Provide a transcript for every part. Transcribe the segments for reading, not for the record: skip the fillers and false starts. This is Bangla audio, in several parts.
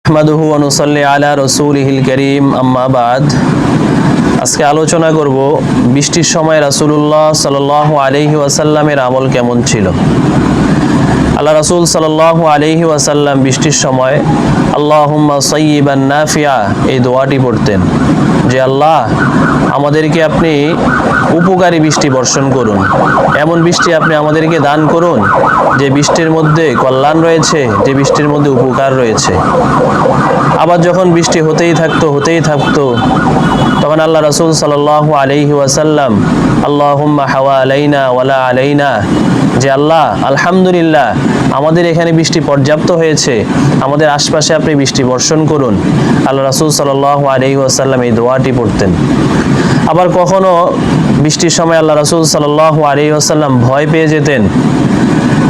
নাহমাদুহু ওয়া নুসাল্লি আলা রাসূলিহিল কারীম আম্মা বাদ। আজকে আলোচনা করব বৃষ্টির সময় রাসূলুল্লাহ সাল্লাল্লাহু আলাইহি ওয়াসাল্লামের আমল কেমন ছিল। আল্লাহ রাসূল সাল্লাল্লাহু আলাইহি ওয়াসাল্লাম বৃষ্টির সময় আল্লাহুম্মা সাইয়্যিবান নাফিআ এই দোয়াটি পড়তেন যে আল্লাহ আমাদেরকে আপনি উপকারী বৃষ্টি বর্ষণ করুন, এমন বৃষ্টি আপনি আমাদেরকে দান করুন যে বৃষ্টির মধ্যে কল্যাণ রয়েছে, যে বৃষ্টির মধ্যে উপকার রয়েছে। আবার যখন বৃষ্টি হতেই থাকতো তখন আল্লাহ রাসূল সাল্লাল্লাহু আলাইহি ওয়াসাল্লাম আল্লাহুম্মা হাওয়া আলাইনা ওয়ালা আলাইনা, যে আল্লাহ আলহামদুলিল্লাহ আমাদের এখানে বৃষ্টি পর্যাপ্ত হয়েছে, আমাদের আশপাশে আপনি বৃষ্টি বর্ষণ করুন। আল্লাহ রাসূল সাল্লাল্লাহু আলাইহি ওয়াসাল্লাম এই দোয়াটি পড়তেন। আবার কখনো বৃষ্টির সময় আল্লাহ রাসূল সাল্লাল্লাহু আলাইহি ওয়াসাল্লাম ভয় পেয়ে যেতেন,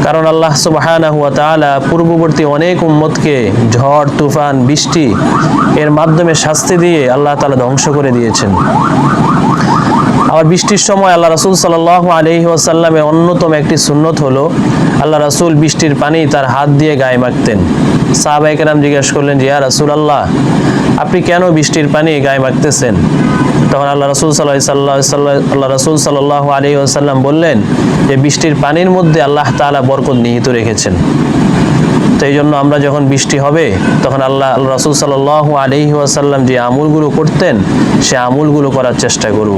কারণ আল্লাহ সুবহানাহু ওয়া তাআলা পূর্ববর্তী অনেক উম্মতকে ঝড় তুফান বৃষ্টি এর মাধ্যমে শাস্তি দিয়ে আল্লাহ তাআলা ধ্বংস করে দিয়েছেন। আবার বৃষ্টির সময় আল্লাহ রাসূল সাল্লাল্লাহু আলাইহি ওয়াসাল্লামের অন্যতম একটি সুন্নত হলো আল্লাহ রাসূল বৃষ্টির পানি তার হাত দিয়ে গায়ে মাখতেন। সাহাবায়ে কেরাম জিজ্ঞাসা করলেন যে ইয়া রাসূলুল্লাহ, আপনি কেন বৃষ্টির পানি গায়ে মাখতেছেন? তখন আল্লাহ রাসূল সাল্লাল্লাহু আলাইহি ওয়াসাল্লাম বললেন যে বৃষ্টির পানির মধ্যে আল্লাহ তাআলা বরকত নিহিত রেখেছেন। তো এই জন্য আমরা যখন বৃষ্টি হবে তখন আল্লাহ রাসূল সাল্লাল্লাহু আলাইহি ওয়াসাল্লাম যে আমলগুলো করতেন সে আমলগুলো করার চেষ্টা করব।